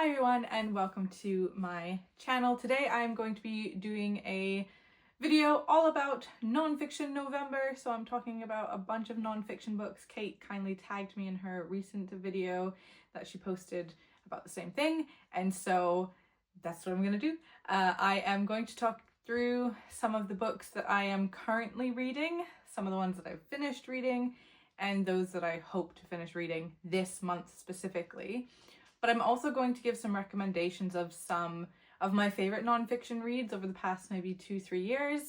Hi everyone and welcome to my channel. Today I'm going to be doing a video all about Nonfiction November. So I'm talking about a bunch of nonfiction books. Kate kindly tagged me in her recent video that she posted about the same thing, and so that's what I'm going to do. I am going to talk through some of the books that I am currently reading, some of the ones that I've finished reading, and those that I hope to finish reading this month specifically. But I'm also going to give some recommendations of some of my favorite nonfiction reads over the past maybe 2-3 years,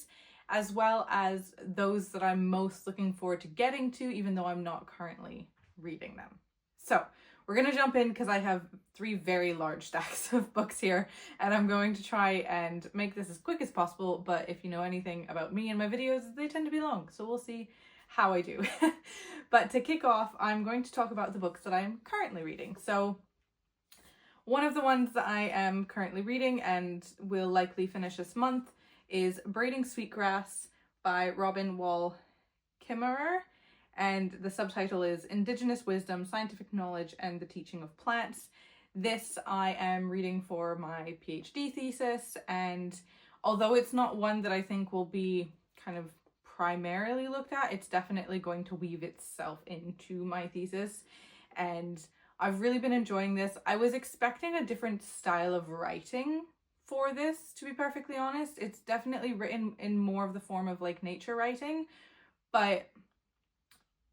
as well as those that I'm most looking forward to getting to, even though I'm not currently reading them. So we're going to jump in because I have 3 very large stacks of books here, and I'm going to try and make this as quick as possible. But if you know anything about me and my videos, they tend to be long, so we'll see how I do. But to kick off, I'm going to talk about the books that I'm currently reading. So one of the ones that I am currently reading and will likely finish this month is Braiding Sweetgrass by Robin Wall Kimmerer, and the subtitle is Indigenous Wisdom, Scientific Knowledge and the Teaching of Plants. This I am reading for my PhD thesis, and although it's not one that I think will be kind of primarily looked at, it's definitely going to weave itself into my thesis, and I've really been enjoying this. I was expecting a different style of writing for this, to be perfectly honest. It's definitely written in more of the form of like nature writing, but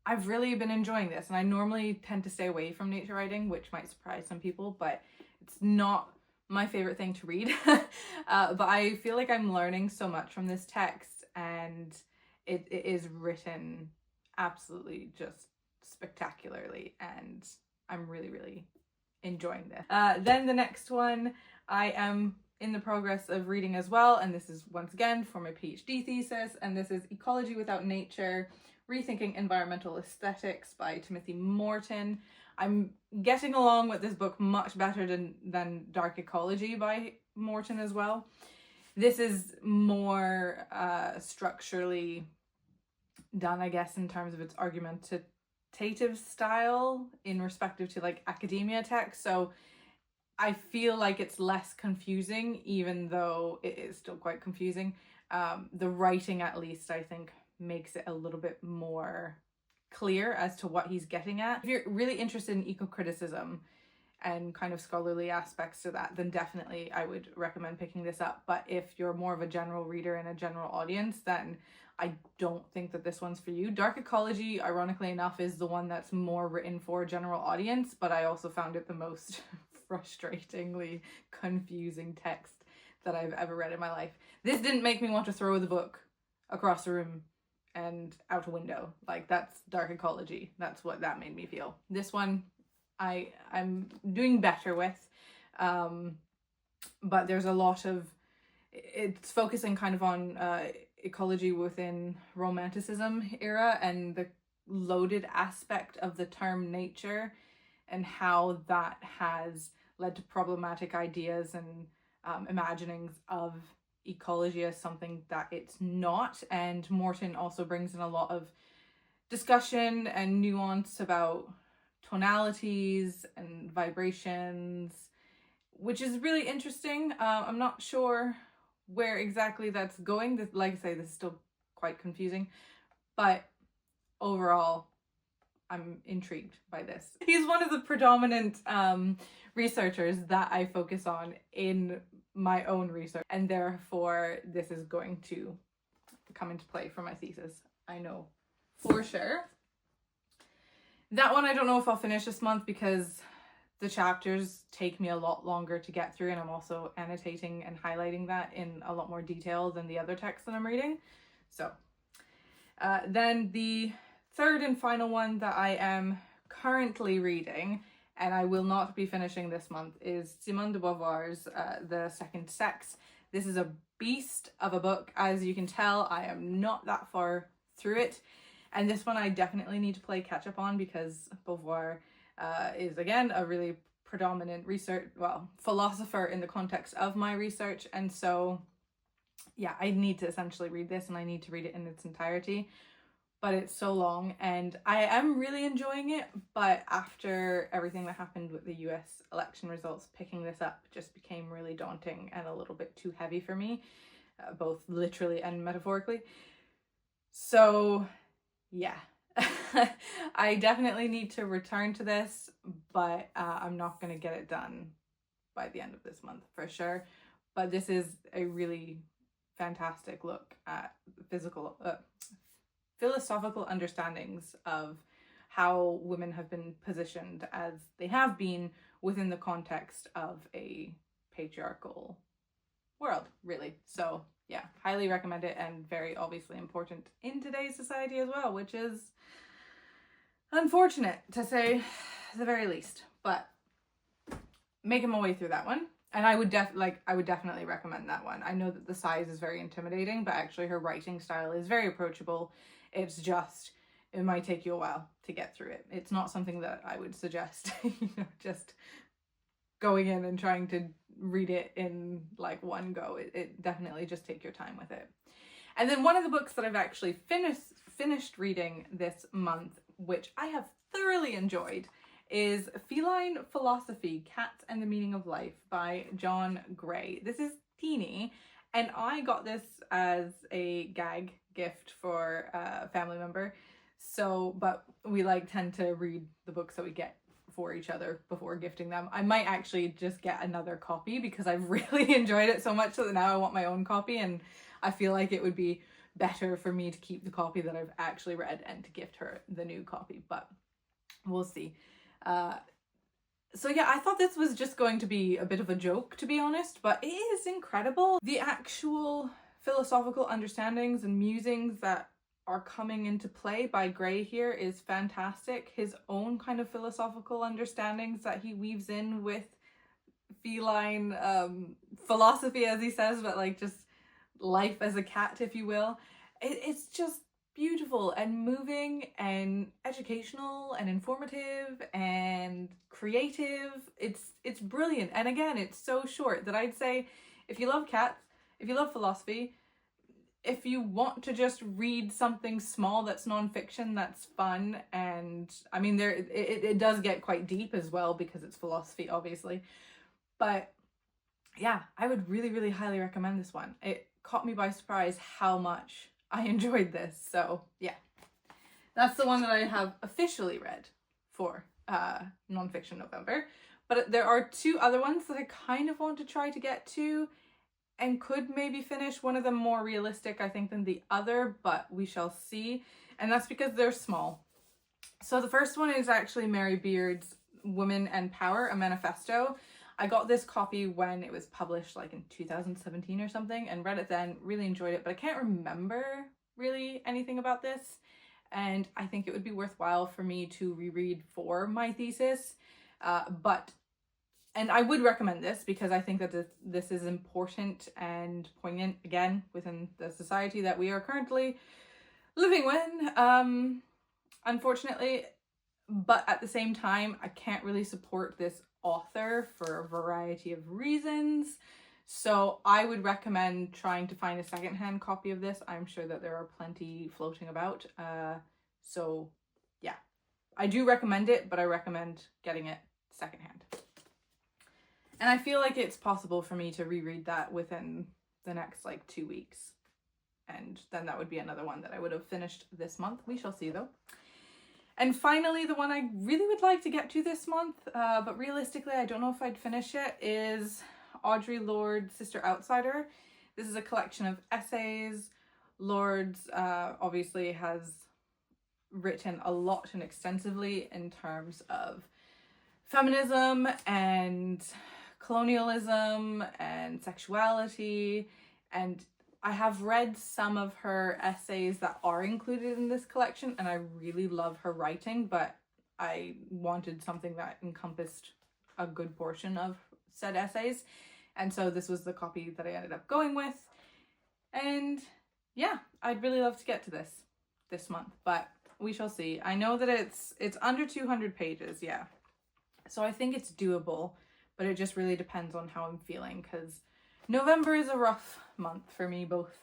I've really been enjoying this. And I normally tend to stay away from nature writing, which might surprise some people, but it's not my favorite thing to read. But I feel like I'm learning so much from this text, and it is written absolutely just spectacularly, and I'm really enjoying this. Then the next one I am in the progress of reading as well, and this is once again for my PhD thesis, and this is Ecology Without Nature, Rethinking Environmental Aesthetics by Timothy Morton. I'm getting along with this book much better than Dark Ecology by Morton as well. This is more structurally done, I guess, in terms of its argumentative style in respective to like academia text, so I feel like it's less confusing, even though it is still quite confusing. The writing, at least, I think makes it a little bit more clear as to what he's getting at. If you're really interested in eco-criticism and kind of scholarly aspects to that, then definitely I would recommend picking this up. But if you're more of a general reader and a general audience, then I don't think that this one's for you. Dark Ecology, ironically enough, is the one that's more written for a general audience, but I also found it the most frustratingly confusing text that I've ever read in my life. This didn't make me want to throw the book across the room and out a window. Like, that's Dark Ecology. That's what that made me feel. This one I'm doing better with, but there's a lot of, it's focusing kind of on ecology within Romanticism era and the loaded aspect of the term nature and how that has led to problematic ideas and imaginings of ecology as something that it's not. And Morton also brings in a lot of discussion and nuance about tonalities and vibrations, which is really interesting. I'm not sure where exactly that's going. Like I say, this is still quite confusing, but overall I'm intrigued by this. He's one of the predominant researchers that I focus on in my own research, and therefore this is going to come into play for my thesis, I know for sure. That one I don't know if I'll finish this month because the chapters take me a lot longer to get through, and I'm also annotating and highlighting that in a lot more detail than the other text that I'm reading. So then the third and final one that I am currently reading, and I will not be finishing this month, is Simone de Beauvoir's The Second Sex. This is a beast of a book. As you can tell, I am not that far through it, and this one I definitely need to play catch up on because Beauvoir is again a really predominant philosopher in the context of my research, and so yeah, I need to essentially read this, and I need to read it in its entirety. but it's so long and I am really enjoying it. But after everything that happened with the US election results, picking this up just became really daunting and a little bit too heavy for me, both literally and metaphorically. So yeah, I definitely need to return to this, but I'm not going to get it done by the end of this month for sure. But this is a really fantastic look at philosophical understandings of how women have been positioned as they have been within the context of a patriarchal world, really. So yeah, highly recommend it, and very obviously important in today's society as well, which is unfortunate to say the very least. But making my way through that one, and I would definitely recommend that one. I know that the size is very intimidating, but actually her writing style is very approachable. It's just, it might take you a while to get through it. It's not something that I would suggest, just going in and trying to read it in like one go. It definitely just take your time with it. And then one of the books that I've actually finished reading this month, which I have thoroughly enjoyed, is Feline Philosophy, Cats and the Meaning of Life by John Gray. This is teeny, and I got this as a gag gift for a family member. So, but we tend to read the books that we get for each other before gifting them. I might actually just get another copy because I've really enjoyed it so much that now I want my own copy, and I feel like it would be better for me to keep the copy that I've actually read and to gift her the new copy, but we'll see. So yeah, I thought this was just going to be a bit of a joke, to be honest, but it is incredible. The actual philosophical understandings and musings that are coming into play by Gray here is fantastic. His own kind of philosophical understandings that he weaves in with feline philosophy, as he says, but like just life as a cat, if you will. It's just beautiful and moving and educational and informative and creative. It's brilliant. And again, it's so short that I'd say if you love cats, if you love philosophy, if you want to just read something small that's nonfiction, that's fun. And I mean, it does get quite deep as well because it's philosophy, obviously. But yeah, I would really, really highly recommend this one. It caught me by surprise how much I enjoyed this. So yeah, that's the one that I have officially read for Nonfiction November. But there are two other ones that I kind of want to try to get to and could maybe finish. One of them more realistic, I think, than the other, but we shall see. And that's because they're small. So the first one is actually Mary Beard's Women and Power, a Manifesto. I got this copy when it was published like in 2017 or something and read it then, really enjoyed it, but I can't remember really anything about this. And I think it would be worthwhile for me to reread for my thesis. And I would recommend this because I think that this is important and poignant, again, within the society that we are currently living in, unfortunately. But at the same time, I can't really support this author for a variety of reasons. So I would recommend trying to find a secondhand copy of this. I'm sure that there are plenty floating about. So yeah, I do recommend it, but I recommend getting it secondhand. And I feel like it's possible for me to reread that within the next like 2 weeks. And then that would be another one that I would have finished this month. We shall see though. And finally, the one I really would like to get to this month, but realistically I don't know if I'd finish it, is Audre Lorde's Sister Outsider. This is a collection of essays. Lorde's obviously has written a lot and extensively in terms of feminism and colonialism and sexuality, and I have read some of her essays that are included in this collection and I really love her writing, but I wanted something that encompassed a good portion of said essays, and so this was the copy that I ended up going with. And yeah, I'd really love to get to this month, but we shall see. I know that it's under 200 pages, yeah, so I think it's doable, but it just really depends on how I'm feeling, because November is a rough month for me, both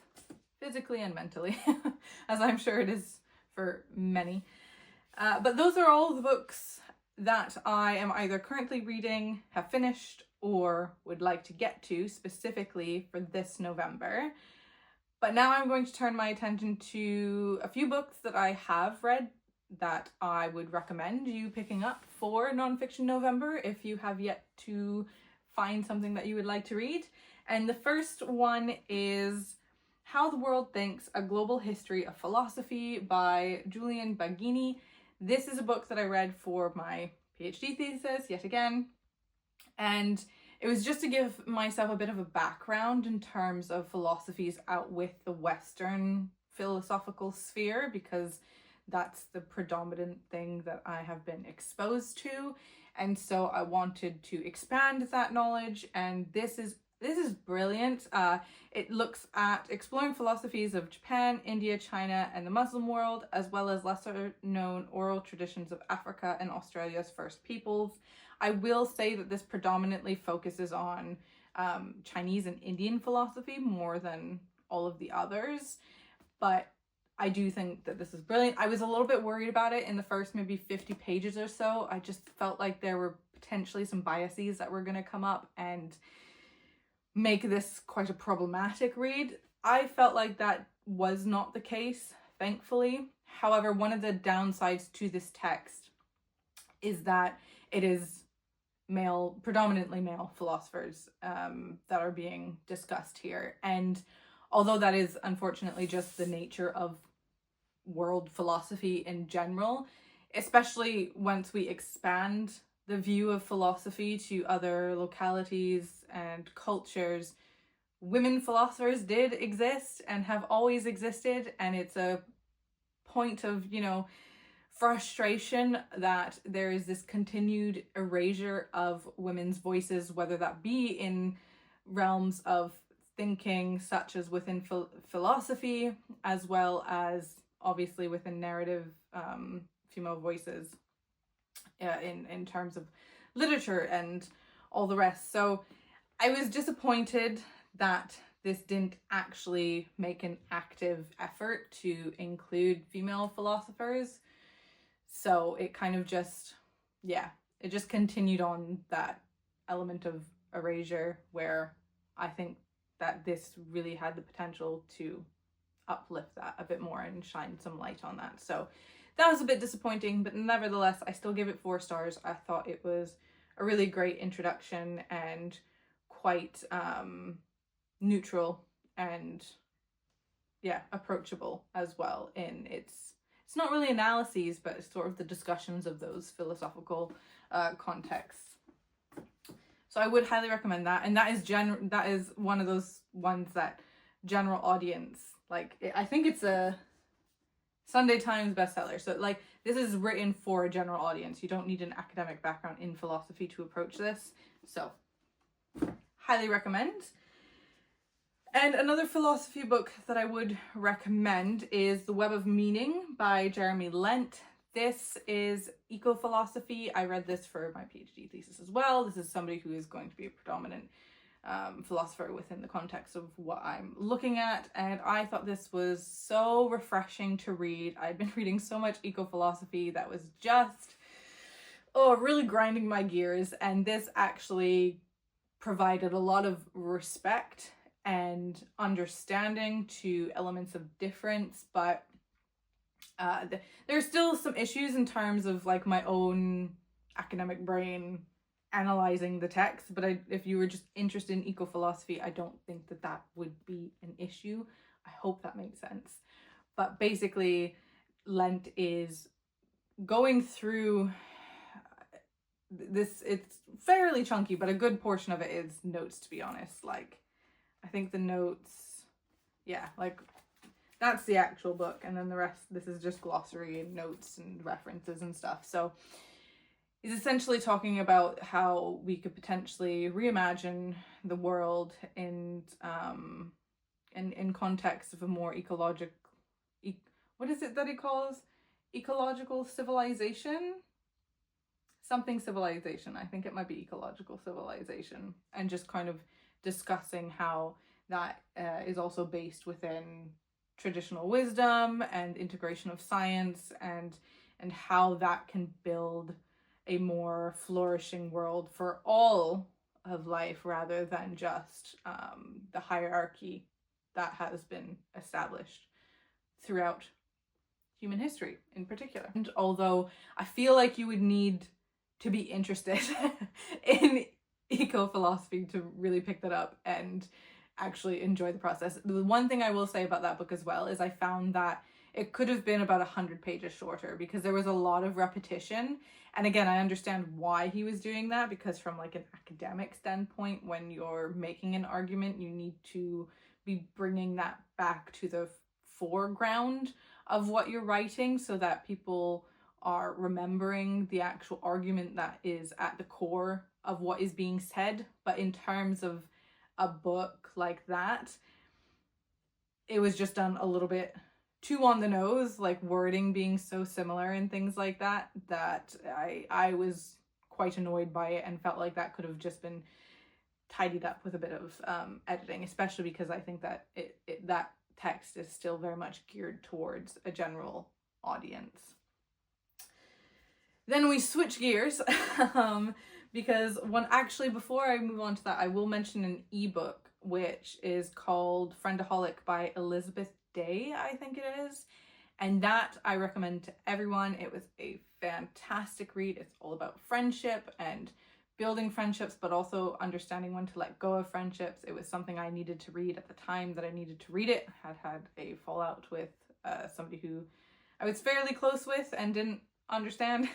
physically and mentally, as I'm sure it is for many. But those are all the books that I am either currently reading, have finished, or would like to get to specifically for this November. But now I'm going to turn my attention to a few books that I have read that I would recommend you picking up for Nonfiction November if you have yet to find something that you would like to read. And the first one is How the World Thinks, A Global History of Philosophy by Julian Baggini. This is a book that I read for my PhD thesis, yet again. And it was just to give myself a bit of a background in terms of philosophies out with the Western philosophical sphere, because that's the predominant thing that I have been exposed to. And so I wanted to expand that knowledge, and this is brilliant. It looks at exploring philosophies of Japan, India, China, and the Muslim world, as well as lesser known oral traditions of Africa and Australia's First Peoples. I will say that this predominantly focuses on Chinese and Indian philosophy more than all of the others, but I do think that this is brilliant. I was a little bit worried about it in the first maybe 50 pages or so. I just felt like there were potentially some biases that were going to come up and make this quite a problematic read. I felt like that was not the case, thankfully. However, one of the downsides to this text is that it is predominantly male philosophers that are being discussed here. And although that is unfortunately just the nature of world philosophy in general, especially once we expand the view of philosophy to other localities and cultures, women philosophers did exist and have always existed, and it's a point of, frustration that there is this continued erasure of women's voices, whether that be in realms of thinking such as within philosophy, as well as obviously within narrative female voices in terms of literature and all the rest. So I was disappointed that this didn't actually make an active effort to include female philosophers. So it kind of just, it just continued on that element of erasure, where I think that this really had the potential to uplift that a bit more and shine some light on that. So that was a bit disappointing, but nevertheless, I still give it 4 stars. I thought it was a really great introduction and quite neutral and approachable as well in it's not really analyses, but it's sort of the discussions of those philosophical contexts. So I would highly recommend that, and that is one of those ones that general audience, I think it's a Sunday Times bestseller. So this is written for a general audience. You don't need an academic background in philosophy to approach this. So highly recommend. And another philosophy book that I would recommend is The Web of Meaning by Jeremy Lent. This is eco-philosophy. I read this for my PhD thesis as well. This is somebody who is going to be a predominant philosopher within the context of what I'm looking at, and I thought this was so refreshing to read. I'd been reading so much eco-philosophy that was just really grinding my gears, and this actually provided a lot of respect and understanding to elements of difference, but there's still some issues in terms of my own academic brain analyzing the text, but if you were just interested in eco-philosophy, I don't think that would be an issue. I hope that makes sense. But basically, Lent is going through this. It's fairly chunky, but a good portion of it is notes, to be honest. I think the notes, that's the actual book, and then the rest, this is just glossary and notes and references and stuff. So he's essentially talking about how we could potentially reimagine the world in context of a more what is it that he calls ecological civilization? Something civilization. I think it might be ecological civilization, and just kind of discussing how that is also based within traditional wisdom and integration of science, and how that can build a more flourishing world for all of life rather than just the hierarchy that has been established throughout human history in particular. And although I feel like you would need to be interested in eco-philosophy to really pick that up and actually enjoy the process. The one thing I will say about that book as well is I found that it could have been about 100 pages shorter because there was a lot of repetition. And again, I understand why he was doing that, because from like an academic standpoint, when you're making an argument, you need to be bringing that back to the foreground of what you're writing so that people are remembering the actual argument that is at the core of what is being said. But in terms of a book like that, it was just done a little bit too on the nose, like wording being so similar and things like that, that I was quite annoyed by it and felt like that could have just been tidied up with a bit of editing, especially because I think that that text is still very much geared towards a general audience. Then we switch gears because before I move on to that, I will mention an ebook which is called Friendaholic by Elizabeth Day, I think it is. And that I recommend to everyone. It was a fantastic read. It's all about friendship and building friendships, but also understanding when to let go of friendships. It was something I needed to read at the time that I needed to read it. I had a fallout with somebody who I was fairly close with and didn't understand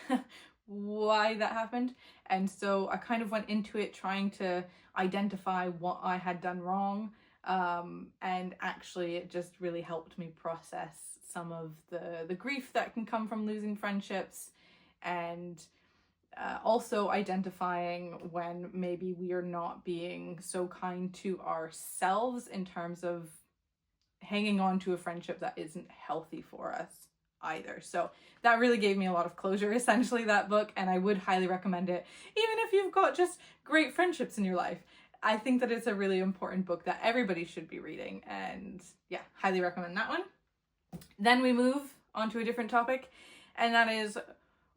why that happened. And so I kind of went into it trying to identify what I had done wrong. And actually it just really helped me process some of the grief that can come from losing friendships, and also identifying when maybe we are not being so kind to ourselves in terms of hanging on to a friendship that isn't healthy for us either. So that really gave me a lot of closure, essentially, that book, and I would highly recommend it, even if you've got just great friendships in your life. I think that it's a really important book that everybody should be reading, and yeah, highly recommend that one. Then we move on to a different topic, and that is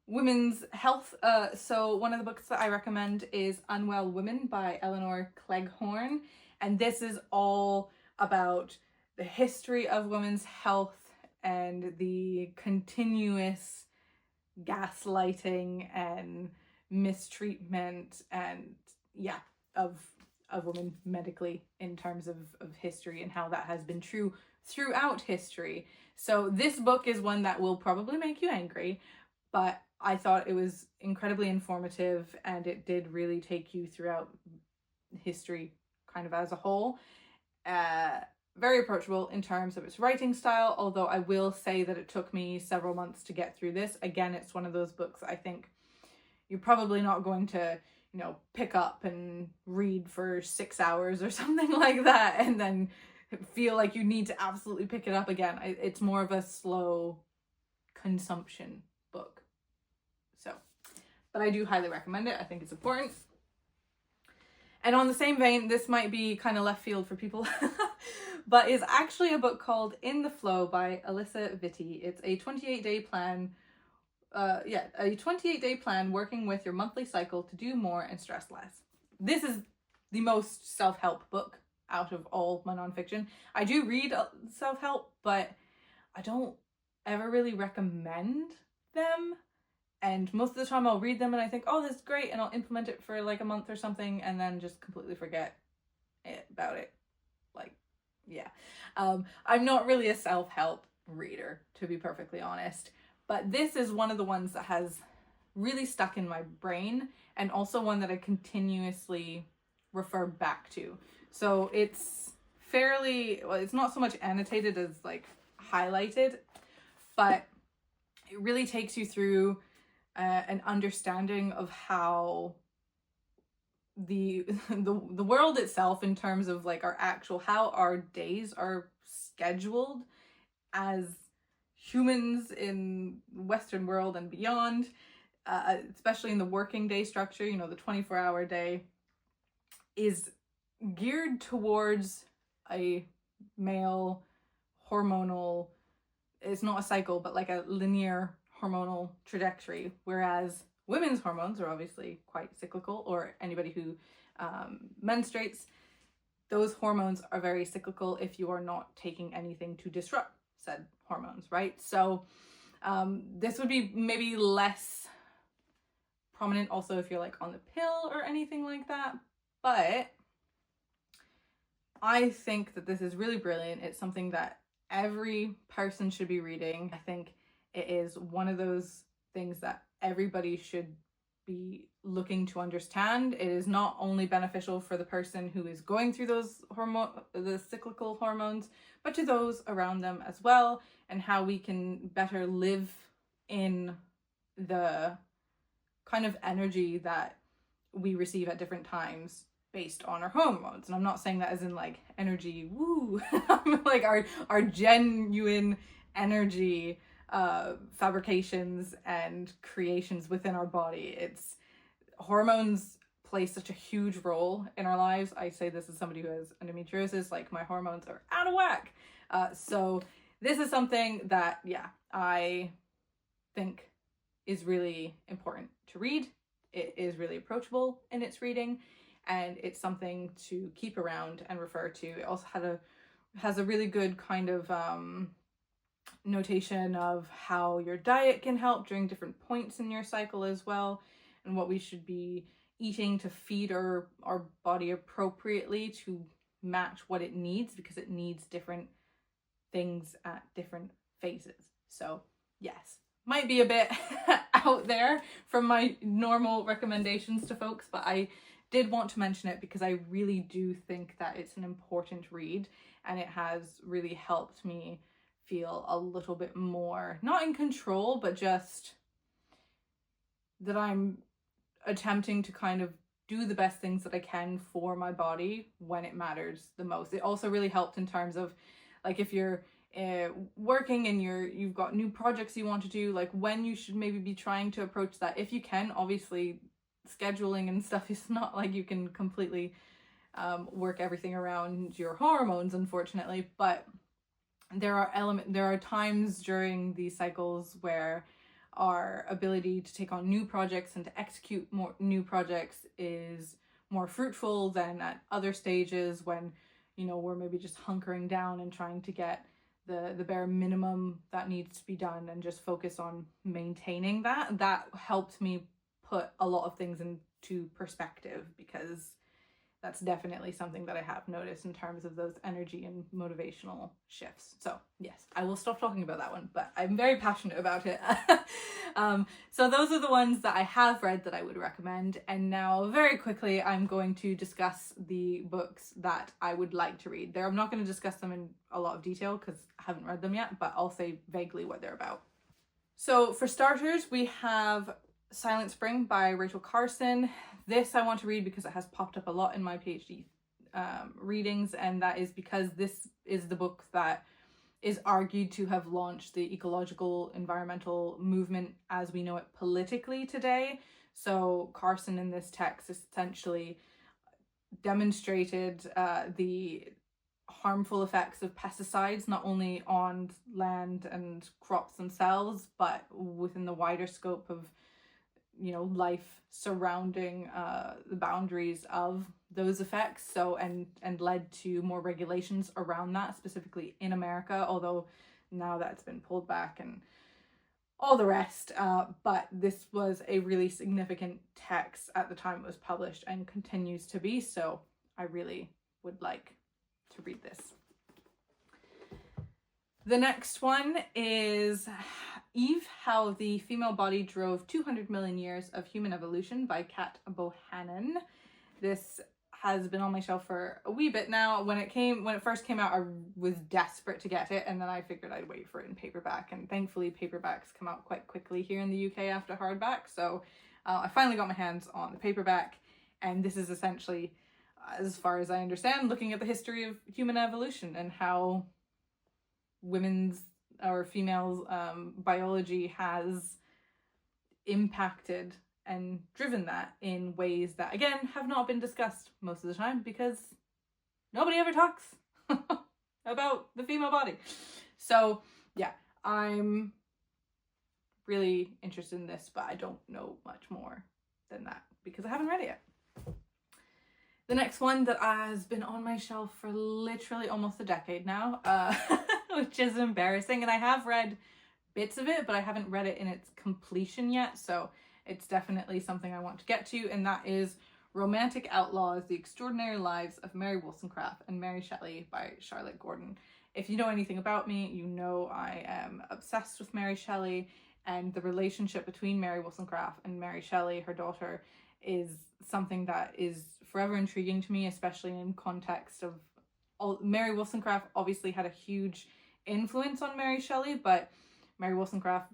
women's health. So one of the books that I recommend is Unwell Women by Eleanor Cleghorn, and this is all about the history of women's health and the continuous gaslighting and mistreatment and of women medically in terms of history, and how that has been true throughout history. So this book is one that will probably make you angry, but I thought it was incredibly informative, and it did really take you throughout history kind of as a whole. Very approachable in terms of its writing style, although I will say that it took me several months to get through this. Again, it's one of those books I think you're probably not going to, pick up and read for 6 hours or something like that and then feel like you need to absolutely pick it up again. It's more of a slow consumption book. So, but I do highly recommend it. I think it's important. And on the same vein, this might be kind of left field for people, but is actually a book called In the Flow by Alyssa Vitti. It's a 28-day plan. A 28-day plan working with your monthly cycle to do more and stress less. This is the most self-help book out of all my nonfiction. I do read self-help, but I don't ever really recommend them. And most of the time I'll read them and I think, oh, this is great, and I'll implement it for like a month or something and then just completely forget about it. I'm not really a self-help reader, to be perfectly honest. But this is one of the ones that has really stuck in my brain, and also one that I continuously refer back to. So it's it's not so much annotated as like highlighted, but it really takes you through an understanding of how the world itself, in terms of like how our days are scheduled as humans in the Western world and beyond, especially in the working day structure. The 24-hour day is geared towards a male hormonal, it's not a cycle, but like a linear hormonal trajectory, whereas women's hormones are obviously quite cyclical, or anybody who menstruates, those hormones are very cyclical if you are not taking anything to disrupt said hormones, right? So this would be maybe less prominent also if you're like on the pill or anything like that, but I think that this is really brilliant. It's something that every person should be reading. I think it is one of those things that everybody should be looking to understand. It is not only beneficial for the person who is going through the cyclical hormones, but to those around them as well, and how we can better live in the kind of energy that we receive at different times based on our hormones. And I'm not saying that as in like energy, woo, like our genuine energy fabrications and creations within our body. It's hormones play such a huge role in our lives. I say this as somebody who has endometriosis, like my hormones are out of whack. So this is something that, yeah, I think is really important to read. It is really approachable in its reading, and it's something to keep around and refer to. It also has a really good kind of notation of how your diet can help during different points in your cycle as well, and what we should be eating to feed our body appropriately to match what it needs, because it needs different things at different phases. So yes, might be a bit out there from my normal recommendations to folks, but I did want to mention it because I really do think that it's an important read, and it has really helped me feel a little bit more, not in control, but just that I'm attempting to kind of do the best things that I can for my body when it matters the most. It also really helped in terms of like if you're working and you've got new projects you want to do, like when you should maybe be trying to approach that. If you can, obviously scheduling and stuff is not like you can completely work everything around your hormones, unfortunately, but there are times during these cycles where our ability to take on new projects and to execute more new projects is more fruitful than at other stages when, you know, we're maybe just hunkering down and trying to get the bare minimum that needs to be done and just focus on maintaining that. That helped me put a lot of things into perspective, because that's definitely something that I have noticed in terms of those energy and motivational shifts. So yes, I will stop talking about that one, but I'm very passionate about it. So those are the ones that I have read that I would recommend. And now very quickly, I'm going to discuss the books that I would like to read. I'm not going to discuss them in a lot of detail because I haven't read them yet, but I'll say vaguely what they're about. So for starters, we have Silent Spring by Rachel Carson. This I want to read because it has popped up a lot in my PhD readings, and that is because this is the book that is argued to have launched the ecological environmental movement as we know it politically today. So Carson in this text essentially demonstrated the harmful effects of pesticides, not only on land and crops themselves, but within the wider scope of, you know, life surrounding the boundaries of those effects. So and led to more regulations around that, specifically in America, although now that's been pulled back and all the rest. But this was a really significant text at the time it was published and continues to be, so I really would like to read this. The next one is Eve, How the Female Body Drove 200 Million Years of Human Evolution by Kat Bohannon. This has been on my shelf for a wee bit now. When it first came out, I was desperate to get it, and then I figured I'd wait for it in paperback, and thankfully paperbacks come out quite quickly here in the UK after hardback, so I finally got my hands on the paperback, and this is essentially, as far as I understand, looking at the history of human evolution and how women's or females' biology has impacted and driven that in ways that, again, have not been discussed most of the time because nobody ever talks. about the female body. So yeah, I'm really interested in this, but I don't know much more than that because I haven't read it yet. The next one that has been on my shelf for literally almost a decade now, which is embarrassing, and I have read bits of it, but I haven't read it in its completion yet, so it's definitely something I want to get to, and that is Romantic Outlaws, The Extraordinary Lives of Mary Wollstonecraft and Mary Shelley by Charlotte Gordon. If you know anything about me, you know I am obsessed with Mary Shelley, and the relationship between Mary Wollstonecraft and Mary Shelley, her daughter, is something that is forever intriguing to me, especially in context of Mary Wollstonecraft obviously had a huge influence on Mary Shelley, but Mary Wollstonecraft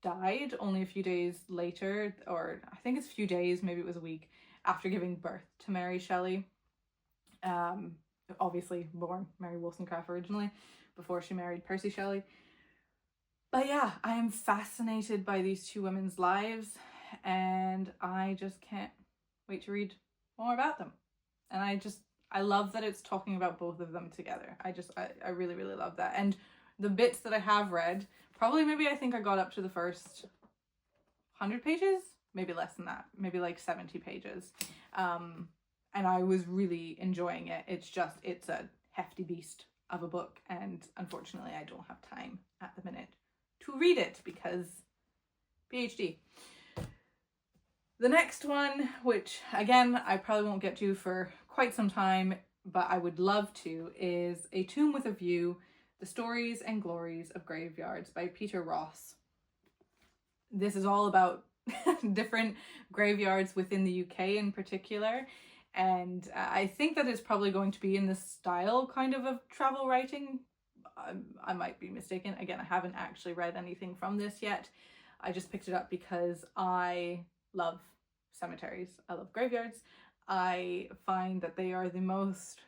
died only a few days later, or I think it's a few days, maybe it was a week, after giving birth to Mary Shelley. Obviously born Mary Wollstonecraft originally, before she married Percy Shelley. But yeah, I am fascinated by these two women's lives, and I just can't wait to read more about them. And I love that it's talking about both of them together. I really, really love that. And the bits that I have read, probably maybe I think I got up to the first 100 pages, maybe less than that, maybe like 70 pages. And I was really enjoying it. It's a hefty beast of a book, and unfortunately I don't have time at the minute to read it because PhD. The next one, which again I probably won't get to for quite some time, but I would love to, is A Tomb with a View, The Stories and Glories of Graveyards by Peter Ross. This is all about different graveyards within the UK in particular, and I think that it's probably going to be in this style kind of travel writing. I might be mistaken. Again, I haven't actually read anything from this yet. I just picked it up because I love cemeteries. I love graveyards. I find that they are the most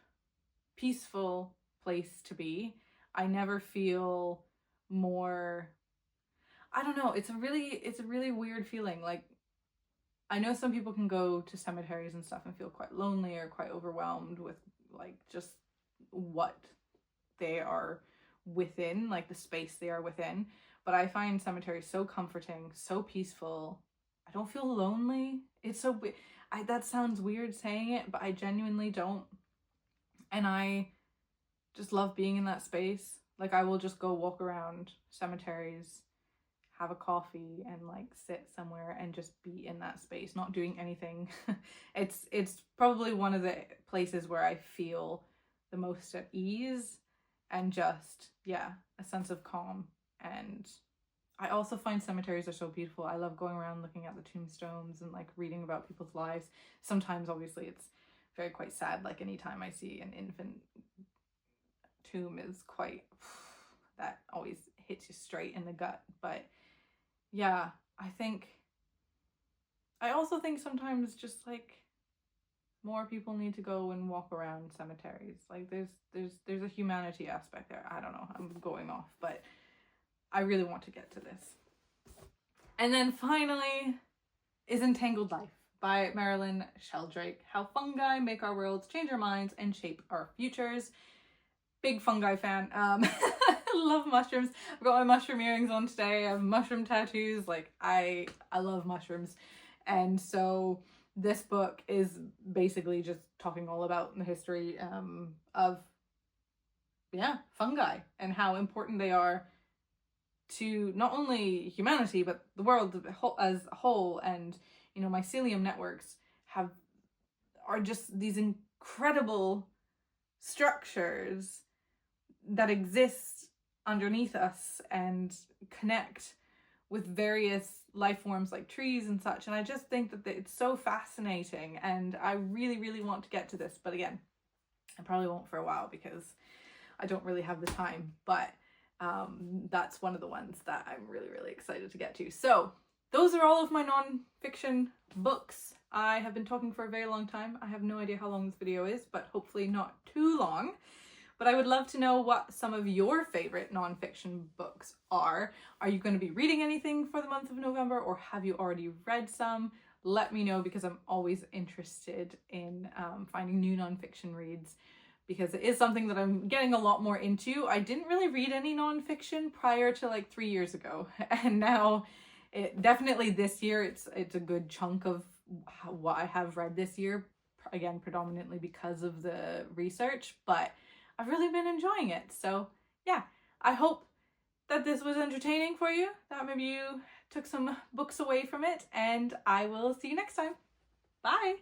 peaceful place to be. I never feel more, I don't know, it's a really weird feeling. Like, I know some people can go to cemeteries and stuff and feel quite lonely or quite overwhelmed with like just what they are within, like the space they are within. But I find cemeteries so comforting, so peaceful. I don't feel lonely. It's so that sounds weird saying it, but I genuinely don't. And I just love being in that space. Like, I will just go walk around cemeteries, have a coffee, and like sit somewhere and just be in that space, not doing anything. It's probably one of the places where I feel the most at ease and just, yeah, a sense of calm. And I also find cemeteries are so beautiful. I love going around looking at the tombstones and like reading about people's lives. Sometimes obviously it's very quite sad, like anytime I see an infant tomb is quite, that always hits you straight in the gut. But yeah, I also think sometimes just like more people need to go and walk around cemeteries. Like there's a humanity aspect there. I don't know, I'm going off, but I really want to get to this. And then finally is Entangled Life by Marilyn Sheldrake. How fungi make our worlds, change our minds, and shape our futures. Big fungi fan. I love mushrooms. I've got my mushroom earrings on today. I have mushroom tattoos. Like, I love mushrooms. And so this book is basically just talking all about the history of, yeah, fungi and how important they are to not only humanity, but the world as a whole. And, you know, mycelium networks are just these incredible structures that exist underneath us and connect with various life forms like trees and such. And I just think that it's so fascinating, and I really, really want to get to this. But again, I probably won't for a while because I don't really have the time. But that's one of the ones that I'm really, really excited to get to. So those are all of my non-fiction books. I have been talking for a very long time. I have no idea how long this video is, but hopefully not too long. But I would love to know what some of your favorite non-fiction books are. Are you going to be reading anything for the month of November, or have you already read some? Let me know, because I'm always interested in finding new non-fiction reads, because it is something that I'm getting a lot more into. I didn't really read any nonfiction prior to like 3 years ago, and now definitely this year it's a good chunk of what I have read this year, again predominantly because of the research, but I've really been enjoying it. So yeah, I hope that this was entertaining for you, that maybe you took some books away from it, and I will see you next time. Bye!